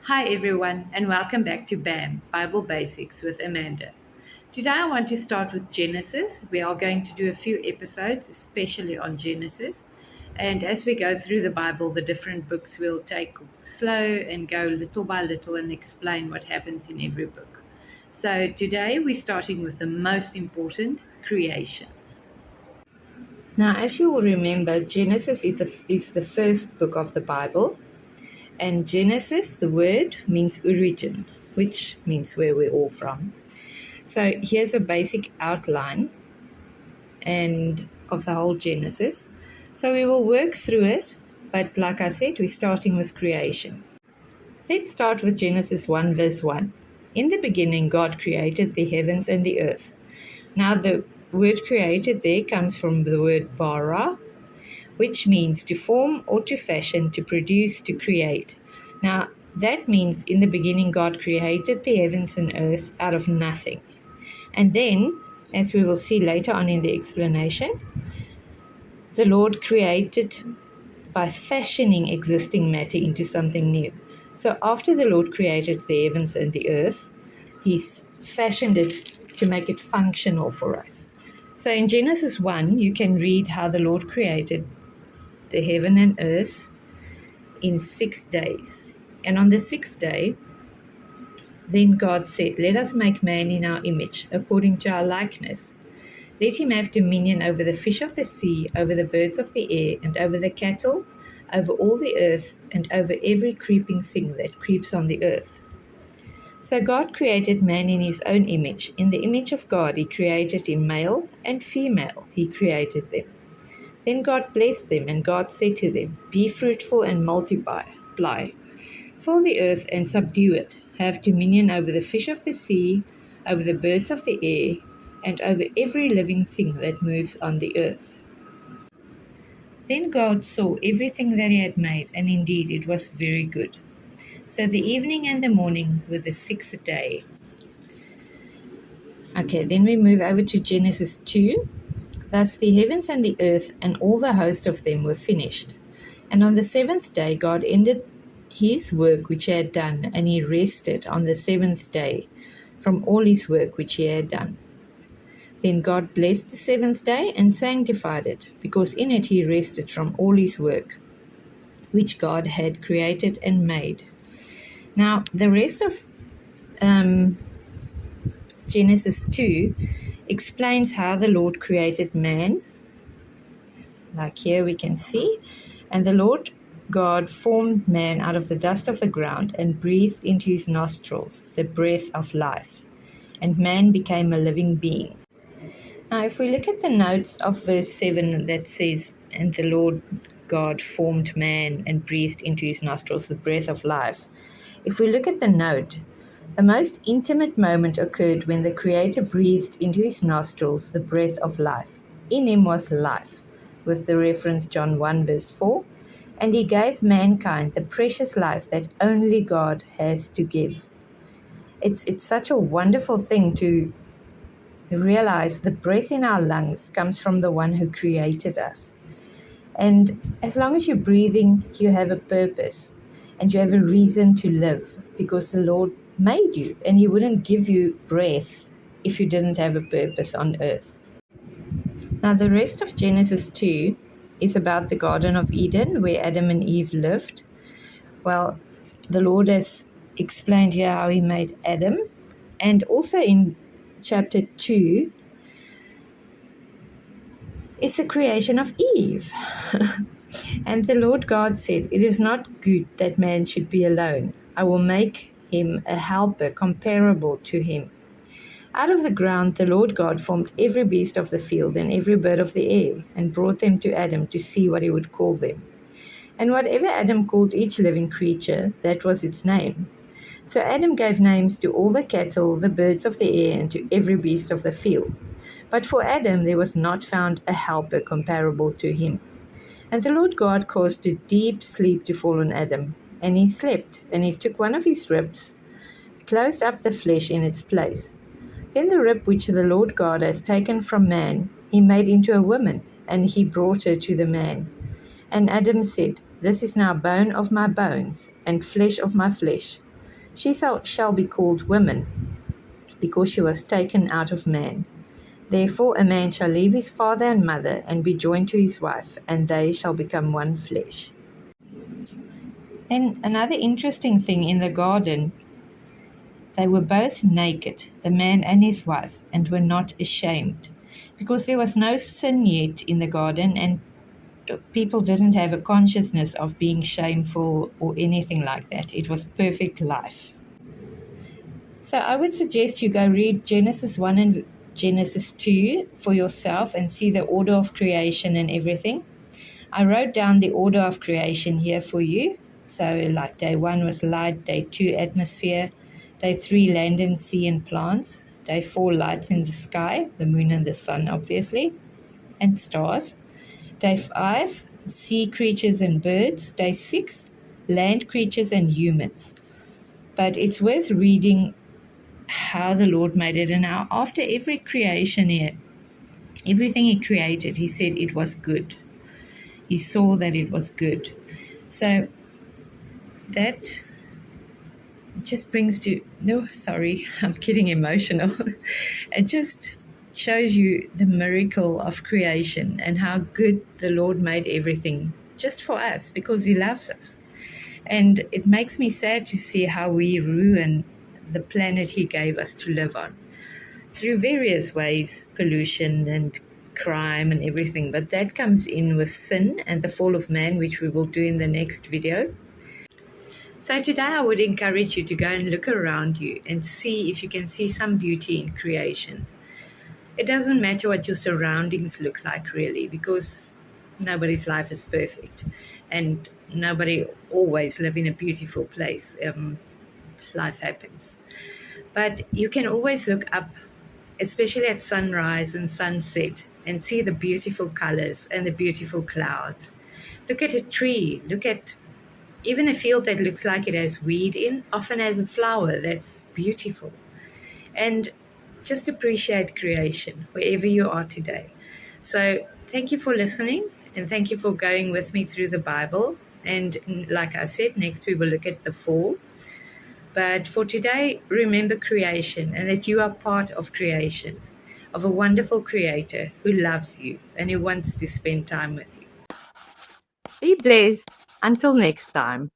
Hi, everyone, and welcome back to BAM Bible Basics with Amanda. Today, I want to start with Genesis. We are going to do a few episodes, especially on Genesis. And as we go through the Bible, the different books, we'll take slow and go little by little and explain what happens in every book. So, today, we're starting with the most important creation. Now, as you will remember, Genesis is the first book of the Bible. And Genesis, the word, means origin, which means where we're all from. So here's a basic outline and of the whole Genesis. So we will work through it, but like I said, we're starting with creation. Let's start with Genesis 1 verse 1. In the beginning, God created the heavens and the earth. Now the word created there comes from the word bara, which means to form or to fashion, to produce, to create. Now, that means in the beginning, God created the heavens and earth out of nothing. And then, as we will see later on in the explanation, the Lord created by fashioning existing matter into something new. So, after the Lord created the heavens and the earth, He's fashioned it to make it functional for us. So, in Genesis 1, you can read how the Lord created the heaven and earth in 6 days. And on the sixth day, then God said, "Let us make man in our image, according to our likeness. Let him have dominion over the fish of the sea, over the birds of the air, and over the cattle, over all the earth, and over every creeping thing that creeps on the earth." So God created man in his own image. In the image of God, he created him, male and female, he created them. Then God blessed them, and God said to them, "Be fruitful and multiply. Fill the earth and subdue it. Have dominion over the fish of the sea, over the birds of the air, and over every living thing that moves on the earth." Then God saw everything that he had made, and indeed it was very good. So the evening and the morning were the sixth day. Okay, then we move over to Genesis 2. Thus the heavens and the earth and all the host of them were finished. And on the seventh day God ended his work which he had done, and he rested on the seventh day from all his work which he had done. Then God blessed the seventh day and sanctified it, because in it he rested from all his work which God had created and made. Now the rest of Genesis 2 explains how the Lord created man. Like here we can see, "And the Lord God formed man out of the dust of the ground and breathed into his nostrils the breath of life, and man became a living being." Now if we look at the notes of verse 7 that says, "And the Lord God formed man and breathed into his nostrils the breath of life," if we look at the note, the most intimate moment occurred when the Creator breathed into his nostrils the breath of life. In him was life, with the reference John 1 verse 4, "And he gave mankind the precious life that only God has to give." It's such a wonderful thing to realize the breath in our lungs comes from the one who created us. And as long as you're breathing, you have a purpose and you have a reason to live, because the Lord made you, and he wouldn't give you breath if you didn't have a purpose on earth. Now the rest of Genesis 2 is about the Garden of Eden, where Adam and Eve lived. Well, the Lord has explained here how he made Adam, and also in chapter 2 is the creation of Eve. And the Lord God said, "It is not good that man should be alone. I will make him a helper comparable to him." Out of the ground the Lord God formed every beast of the field and every bird of the air, and brought them to Adam to see what he would call them. And whatever Adam called each living creature, that was its name. So Adam gave names to all the cattle, the birds of the air, and to every beast of the field. But for Adam there was not found a helper comparable to him. And the Lord God caused a deep sleep to fall on Adam, and he slept, and he took one of his ribs, closed up the flesh in its place. Then the rib which the Lord God has taken from man, he made into a woman, and he brought her to the man. And Adam said, "This is now bone of my bones, and flesh of my flesh. She shall be called woman, because she was taken out of man. Therefore a man shall leave his father and mother and be joined to his wife, and they shall become one flesh. Then another interesting thing in the garden, they were both naked, the man and his wife, and were not ashamed, because there was no sin yet in the garden, and people didn't have a consciousness of being shameful or anything like that. It was perfect life. So I would suggest you go read Genesis 1 and Genesis 2 for yourself and see the order of creation and everything. I wrote down the order of creation here for you. So like day 1 was light, day 2 atmosphere, day 3 land and sea and plants, day 4 lights in the sky, the moon and the sun obviously, and stars. Day 5 sea creatures and birds. Day 6 land creatures and humans. But it's worth reading how the Lord made it. And now after every creation here, everything he created, he said it was good. He saw that it was good. So that just brings to, no, sorry, I'm getting emotional. It just shows you the miracle of creation and how good the Lord made everything just for us because he loves us. And it makes me sad to see how we ruin the planet he gave us to live on through various ways, pollution and crime and everything. But that comes in with sin and the fall of man, which we will do in the next video. So today I would encourage you to go and look around you and see if you can see some beauty in creation. It doesn't matter what your surroundings look like really, because nobody's life is perfect and nobody always live in a beautiful place. Life happens. But you can always look up, especially at sunrise and sunset, and see the beautiful colors and the beautiful clouds. Look at a tree, look at even a field that looks like it has weed in, often has a flower that's beautiful. And just appreciate creation wherever you are today. So thank you for listening, and thank you for going with me through the Bible. And like I said, next we will look at the fall. But for today, remember creation and that you are part of creation, of a wonderful creator who loves you and who wants to spend time with you. Be blessed. Until next time.